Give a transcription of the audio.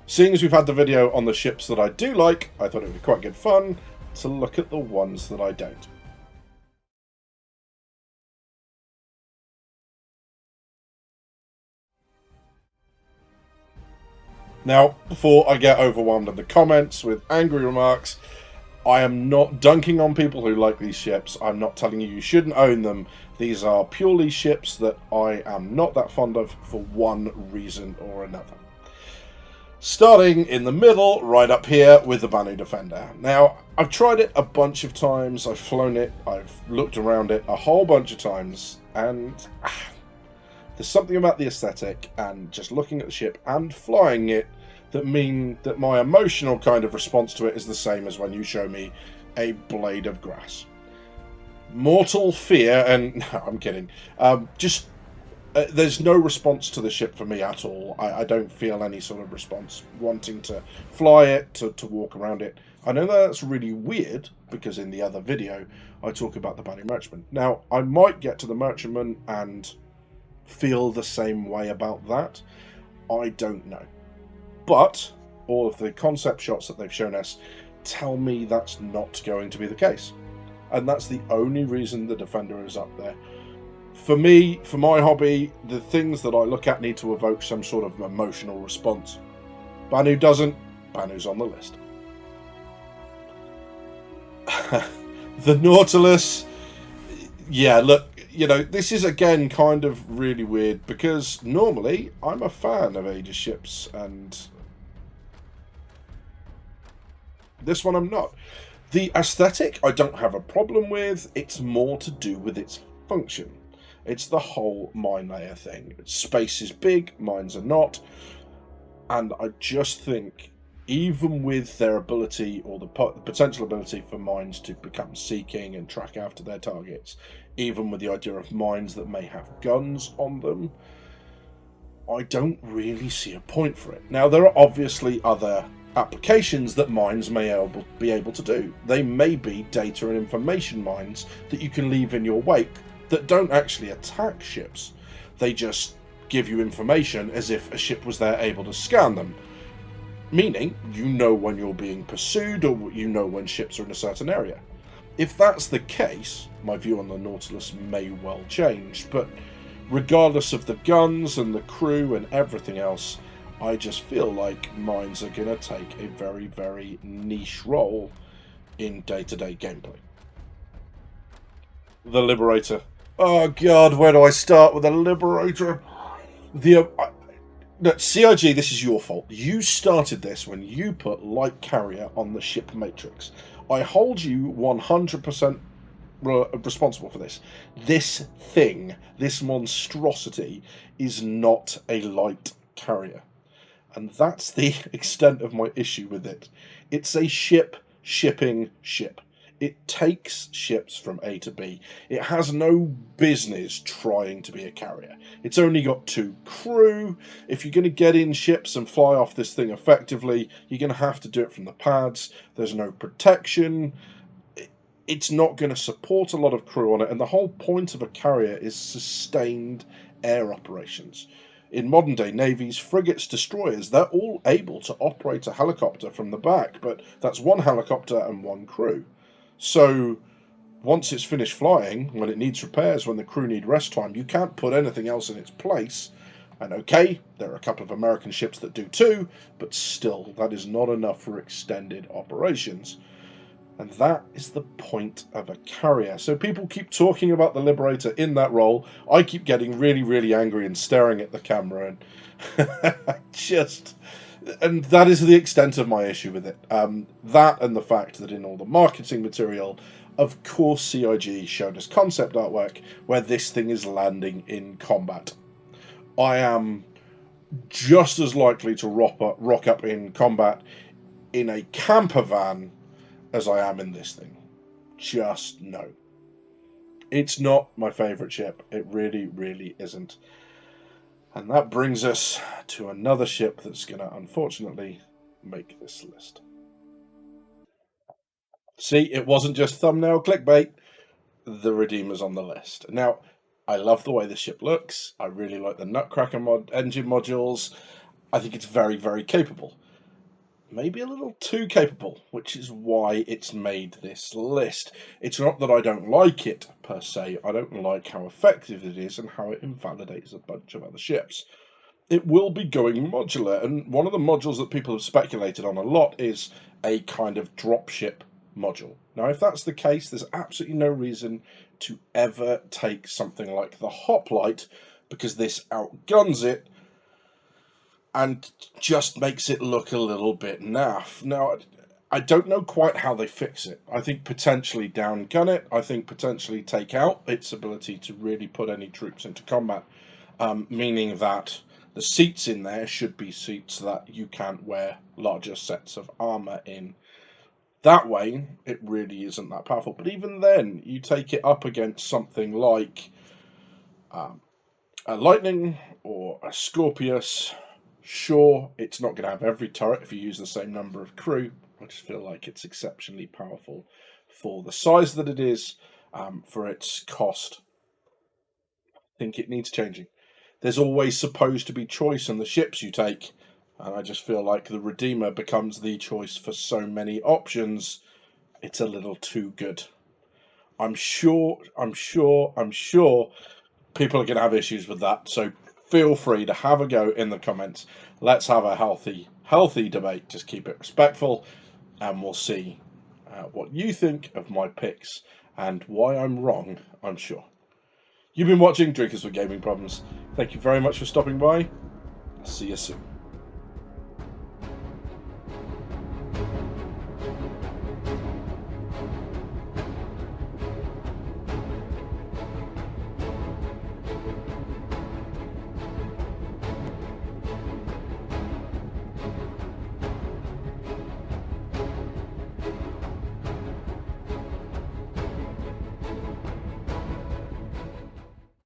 Seeing as we've had the video on the ships that I do like, I thought it would be quite good fun to look at the ones that I don't. Now, before I get overwhelmed in the comments with angry remarks, I am not dunking on people who like these ships. I'm not telling you shouldn't own them. These are purely ships that I am not that fond of for one reason or another. Starting in the middle, right up here with the Banu Defender. Now, I've tried it a bunch of times, I've flown it, I've looked around it a whole bunch of times, and there's something about the aesthetic and just looking at the ship and flying it that mean that my emotional kind of response to it is the same as when you show me a blade of grass. Mortal fear, and no, I'm kidding, there's no response to the ship for me at all. I don't feel any sort of response wanting to fly it, to walk around it. I know that's really weird, because in the other video I talk about the Banu Merchantman. Now, I might get to the Merchantman and feel the same way about that. I don't know. But all of the concept shots that they've shown us tell me that's not going to be the case. And that's the only reason the Defender is up there. For me, for my hobby, the things that I look at need to evoke some sort of emotional response. Banu doesn't. Banu's on the list. The Nautilus. Yeah, look, you know, this is again kind of really weird because normally I'm a fan of Aegis ships and this one I'm not. The aesthetic I don't have a problem with. It's more to do with its function. It's the whole mine layer thing. Space is big, mines are not. And I just think, even with their ability, or the potential ability for mines to become seeking and track after their targets, even with the idea of mines that may have guns on them, I don't really see a point for it. Now, there are obviously other applications that mines may be able to do. They may be data and information mines that you can leave in your wake that don't actually attack ships. They just give you information as if a ship was there able to scan them. Meaning, you know when you're being pursued, or you know when ships are in a certain area. If that's the case, my view on the Nautilus may well change, but regardless of the guns and the crew and everything else, I just feel like mines are going to take a very, very niche role in day-to-day gameplay. The Liberator. Oh god, where do I start with the Liberator? No, CIG, this is your fault. You started this when you put light carrier on the ship matrix. I hold you 100% responsible for this. This thing, this monstrosity, is not a light carrier. And that's the extent of my issue with it. It's a ship shipping ship. It takes ships from A to B. It has no business trying to be a carrier. It's only got 2 crew. If you're going to get in ships and fly off this thing effectively, you're going to have to do it from the pads. There's no protection. It's not going to support a lot of crew on it. And the whole point of a carrier is sustained air operations. In modern day navies, frigates, destroyers, they're all able to operate a helicopter from the back, but that's 1 helicopter and 1 crew. So, once it's finished flying, when it needs repairs, when the crew need rest time, you can't put anything else in its place. And okay, there are a couple of American ships that do too, but still, that is not enough for extended operations. And that is the point of a carrier. So people keep talking about the Liberator in that role. I keep getting really, really angry and staring at the camera, and and that is the extent of my issue with it. That and the fact that in all the marketing material, of course CIG showed us concept artwork where this thing is landing in combat. I am just as likely to rock up in combat in a camper van as I am in this thing. Just no. It's not my favourite ship. It really, really isn't. And that brings us to another ship that's going to, unfortunately, make this list. See, it wasn't just thumbnail clickbait. The Redeemer's on the list. Now, I love the way the ship looks. I really like the Nutcracker engine modules. I think it's very, very capable. maybe a little too capable, which is why it's made this list. It's not that I don't like it, per se. I don't like how effective it is and how it invalidates a bunch of other ships. It will be going modular, and one of the modules that people have speculated on a lot is a kind of dropship module. Now, if that's the case, there's absolutely no reason to ever take something like the Hoplite, because this outguns it and just makes it look a little bit naff. Now, I don't know quite how they fix it. I think potentially downgun it. I think potentially take out its ability to really put any troops into combat, meaning that the seats in there should be seats that you can't wear larger sets of armor in. That way, it really isn't that powerful. But even then, you take it up against something like a Lightning or a Scorpius. Sure, it's not going to have every turret if you use the same number of crew. I just feel like it's exceptionally powerful for the size that it is, for its cost. I think it needs changing. There's always supposed to be choice in the ships you take, and I just feel like the Redeemer becomes the choice for so many options. It's a little too good. I'm sure people are going to have issues with that, so feel free to have a go in the comments. Let's have a healthy debate. Just keep it respectful, and we'll see what you think of my picks and why I'm wrong, I'm sure. You've been watching Drinkers with Gaming Problems. Thank you very much for stopping by. See you soon.